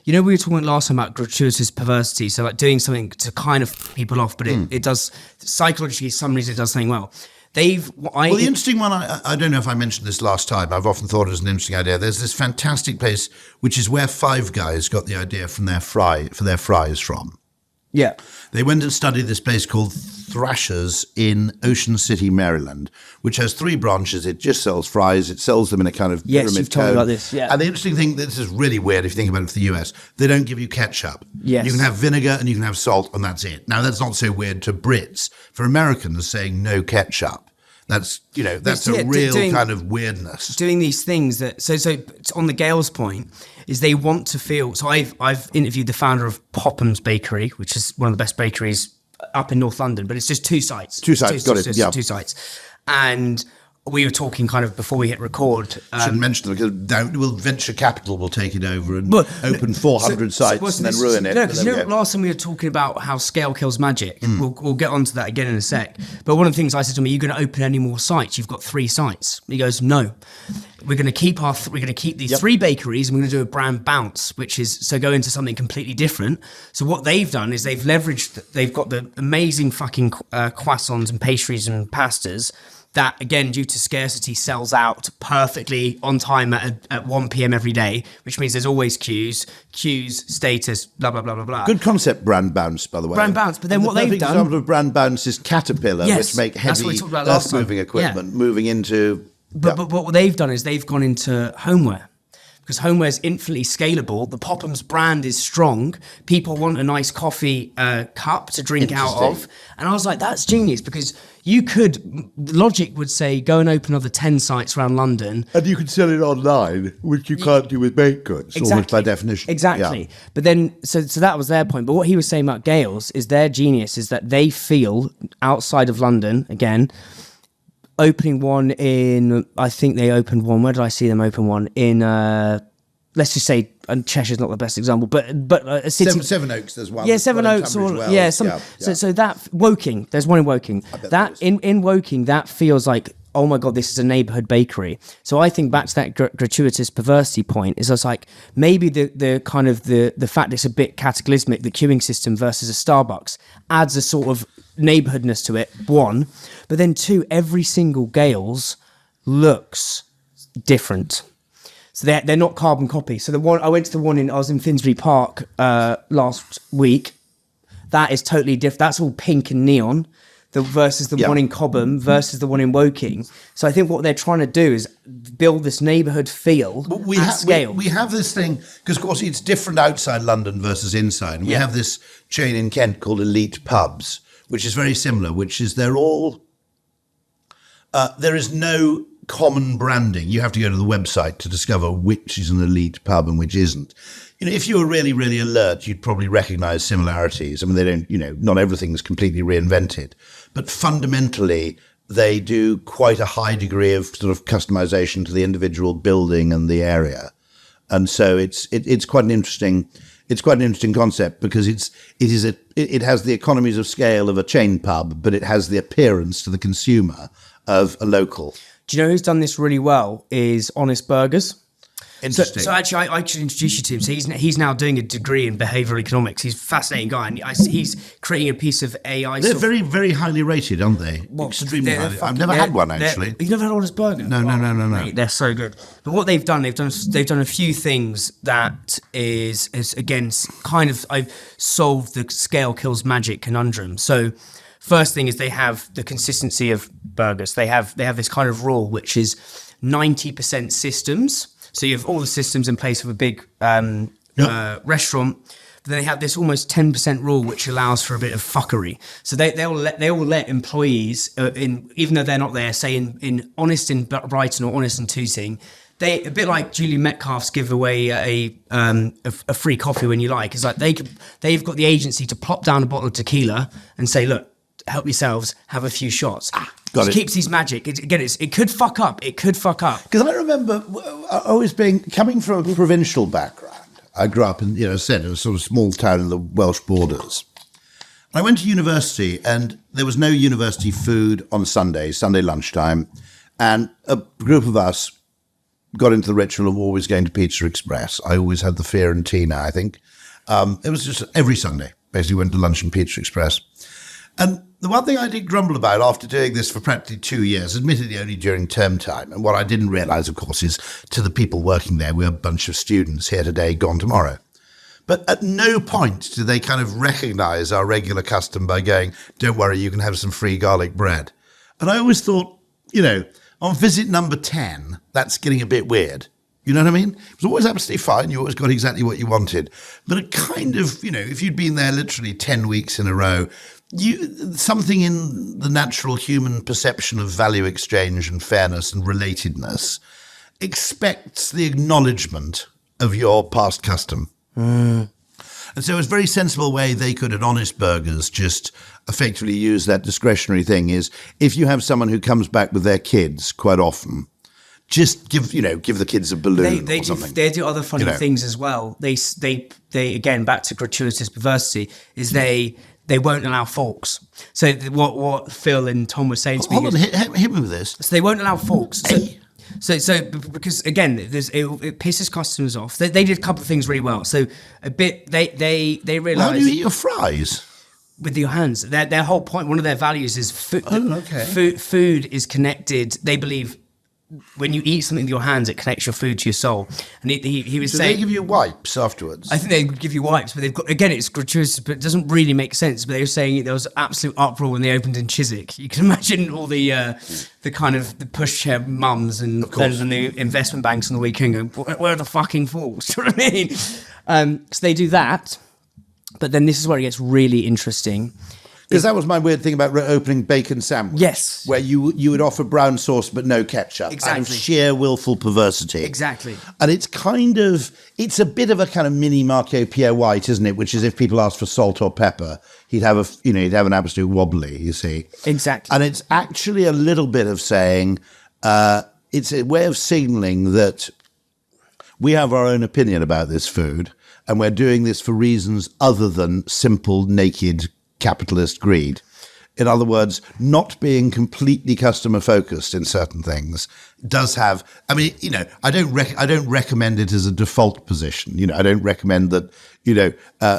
You know, we were talking last time about gratuitous perversity, so like doing something to kind of people off, but it does psychologically, some reason it does something well. The interesting one, I don't know if I mentioned this last time, I've often thought it was an interesting idea. There's this fantastic place, which is where Five Guys got the idea for their fries from. Yeah. They went and studied this place called Thrashers in Ocean City, Maryland, which has 3 branches. It just sells fries. It sells them in a kind of pyramid you've told me cone. about this, yeah. And the interesting thing, this is really weird if you think about it for the US, they don't give you ketchup. Yes. You can have vinegar and you can have salt and that's it. Now, that's not so weird to Brits. For Americans saying no ketchup, that's a real kind of weirdness. Doing these things that, so on the Gail's point, is they want to feel, so I've interviewed the founder of Poppeh's Bakery, which is one of the best bakeries up in North London, but it's just 2 sites. 2 sites, got it, yeah. 2 sites. And we were talking kind of before we hit record. Shouldn't mention them because venture capital will take it over and open 400 sites and then ruin it. No, because last time we were talking about how scale kills magic. We'll get onto that again in a sec. But one of the things I said to him, are you going to open any more sites? You've got 3 sites. He goes, no. We're going to keep these 3 bakeries and we're going to do a brand bounce, which is go into something completely different. So what they've done is they've got the amazing fucking croissants and pastries and pastas that, again, due to scarcity, sells out perfectly on time at 1 p.m. every day, which means there's always queues, status, blah, blah, blah, blah, blah. Good concept, brand bounce, by the way. Brand bounce, but then what they've done... The example of brand bounce is Caterpillar, which make heavy earth-moving equipment moving into... But what they've done is they've gone into homeware. Because homeware is infinitely scalable. The Poppeh's brand is strong. People want a nice coffee cup to drink out of. And I was like, that's genius, because logic would say, go and open another 10 sites around London. And you can sell it online, which you can't do with baked goods, almost by definition. Exactly. Yeah. But then, so that was their point. But what he was saying about Gail's is their genius is that they feel outside of London, again, opening one in, I think they opened one, where did I see them open one? In, let's just say, and Cheshire's not the best example, but a city... Seven Oaks, there's one. Yeah, Seven Oaks, So that, Woking, there's one in Woking. That, in Woking, that feels like, oh my God, this is a neighbourhood bakery. So I think back to that gratuitous perversity point, is I was like, maybe the kind of the fact it's a bit cataclysmic, the queuing system versus a Starbucks, adds a sort of neighbourhoodness to it, 1. But then 2, every single Gail's looks different. So they're not carbon copies. So I was in Finsbury Park last week. That is totally different. That's all pink and neon. Versus the one in Cobham versus the one in Woking. So I think what they're trying to do is build this neighbourhood feel at scale. We have this thing, because of course it's different outside London versus inside. And we have this chain in Kent called Elite Pubs, which is very similar, which is they're all... there is no common branding. You have to go to the website to discover which is an elite pub and which isn't. If you were really, really alert, you'd probably recognise similarities. I mean, they don't, not everything's completely reinvented. But fundamentally, they do quite a high degree of sort of customization to the individual building and the area. And so it's quite an interesting concept, because it has the economies of scale of a chain pub, but it has the appearance to the consumer of a local. Do you know who's done this really well? Is Honest Burgers. Interesting. So actually, I should introduce you to him. So he's now doing a degree in behavioural economics. He's a fascinating guy, and he's creating a piece of AI. They're very, very highly rated, aren't they? Well, extremely highly. I've never had one, actually. You've never had Honest Burger? No. Mate, they're so good. But what they've done a few things that is again kind of I've solved the scale kills magic conundrum. So first thing is they have the consistency of burgers. They have this kind of rule which is 90% systems. So you have all the systems in place of a big restaurant. But then they have this almost 10% rule, which allows for a bit of fuckery. So they all let employees, even though they're not there, say in Honest in Brighton or Honest in Tooting, they a bit like Julie Metcalf's give away a free coffee when you like. It's like they've got the agency to plop down a bottle of tequila and say, look, help yourselves, have a few shots. It keeps these magic. It could fuck up. Because I remember always coming from a provincial background. I grew up in, a sort of small town in the Welsh borders. I went to university, and there was no university food on Sunday lunchtime. And a group of us got into the ritual of always going to Pizza Express. I always had the fear and Tina, I think. It was just every Sunday, basically went to lunch in Pizza Express. And the one thing I did grumble about after doing this for practically 2 years, admittedly only during term time, and what I didn't realise, of course, is to the people working there, we're a bunch of students here today, gone tomorrow. But at no point do they kind of recognise our regular custom by going, don't worry, you can have some free garlic bread. And I always thought, on visit number 10, that's getting a bit weird. You know what I mean? It was always absolutely fine. You always got exactly what you wanted. But it kind of, if you'd been there literally 10 weeks in a row, something in the natural human perception of value exchange and fairness and relatedness expects the acknowledgement of your past custom. And so it's a very sensible way they could at Honest Burgers just effectively use that discretionary thing is if you have someone who comes back with their kids quite often, just give the kids a balloon or something. They do other funny things as well. They again, back to gratuitous perversity, is they won't allow forks. So what Phil and Tom were saying to me... Hold on, hit me with this. So they won't allow forks. So because again, it pisses customers off. They did a couple of things really well. So a bit they realised... How do you eat your fries? With your hands. Their whole point, one of their values is food. Oh, okay. Food is connected. They believe when you eat something with your hands, it connects your food to your soul. And he was saying... they give you wipes afterwards? I think they give you wipes, but they've got... Again, it's gratuitous, but it doesn't really make sense. But they were saying there was absolute uproar when they opened in Chiswick. You can imagine all the kind of the pushchair mums and the investment banks on the weekend going, where are the fucking forks? Do you know what I mean? So they do that. But then this is where it gets really interesting. Because that was my weird thing about opening bacon sandwich. Yes. Where you would offer brown sauce but no ketchup. Exactly. Out of sheer willful perversity. Exactly. And it's a bit of a kind of mini Marco Pierre White, isn't it? Which is if people asked for salt or pepper, he'd have an absolute wobbly, you see. Exactly. And it's actually a little bit of saying, it's a way of signalling that we have our own opinion about this food and we're doing this for reasons other than simple, naked capitalist greed. In other words, not being completely customer focused in certain things does have. I mean, I don't recommend it as a default position. I don't recommend that.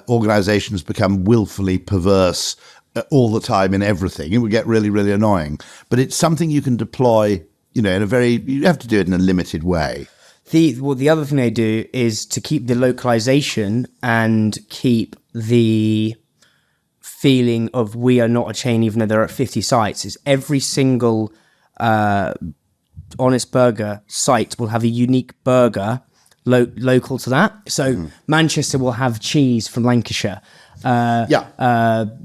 Organizations become willfully perverse all the time in everything. It would get really, really annoying. But it's something you can deploy. You have to do it in a limited way. The other thing they do is to keep the localization and keep the feeling of we are not a chain even though they're at 50 sites. Is every single Honest Burger site will have a unique burger local to that. So Manchester will have cheese from Lancashire. I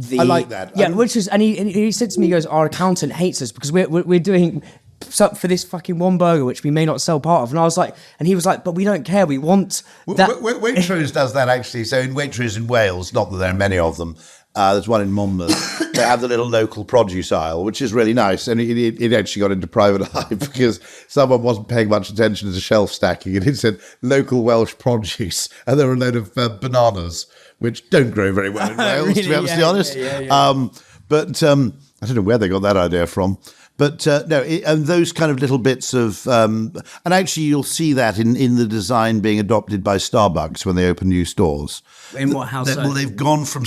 like that. Yeah, and he said to me, he goes, our accountant hates us because we're doing for this fucking one burger which we may not sell part of. And I was like, and he was like, but we don't care, we want that. Waitrose does that actually. So in Waitrose in Wales, not that there are many of them, there's one in Monmouth. They have the little local produce aisle, which is really nice. And it actually got into private eye because someone wasn't paying much attention to shelf stacking. And it said local Welsh produce. And there were a load of bananas, which don't grow very well in Wales, really? To be absolutely honest. Yeah. But I don't know where they got that idea from. But and those kind of little bits of, and actually you'll see that in the design being adopted by Starbucks when they open new stores. In what house? Well, they've gone from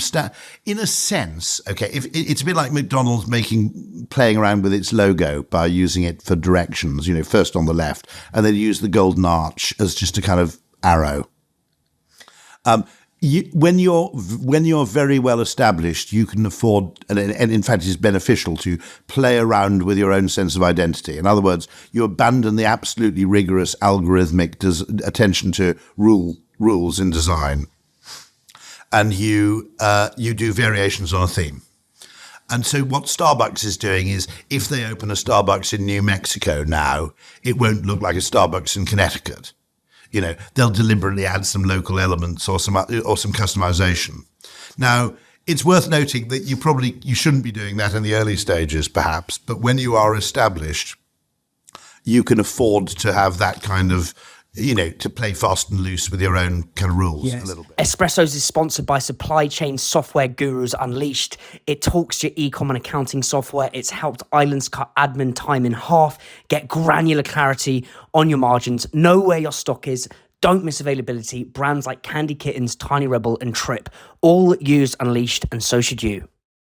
in a sense. Okay, if it's a bit like McDonald's playing around with its logo by using it for directions. First on the left, and then use the golden arch as just a kind of arrow. When you're very well established, you can afford, and in fact it's beneficial to play around with your own sense of identity. In other words, you abandon the absolutely rigorous algorithmic attention to rules in design, and you do variations on a theme. And so what Starbucks is doing is, if they open a Starbucks in New Mexico now, it won't look like a Starbucks in Connecticut. They'll deliberately add some local elements or some customization. Now, it's worth noting that you shouldn't be doing that in the early stages, perhaps, but when you are established, you can afford to have that kind of to play fast and loose with your own kind of rules a little bit. Espressos is sponsored by supply chain software gurus Unleashed. It talks to your e-com and accounting software. It's helped islands cut admin time in half, get granular clarity on your margins, know where your stock is, don't miss availability. Brands like Candy Kittens, Tiny Rebel and Trip all use Unleashed, and so should you.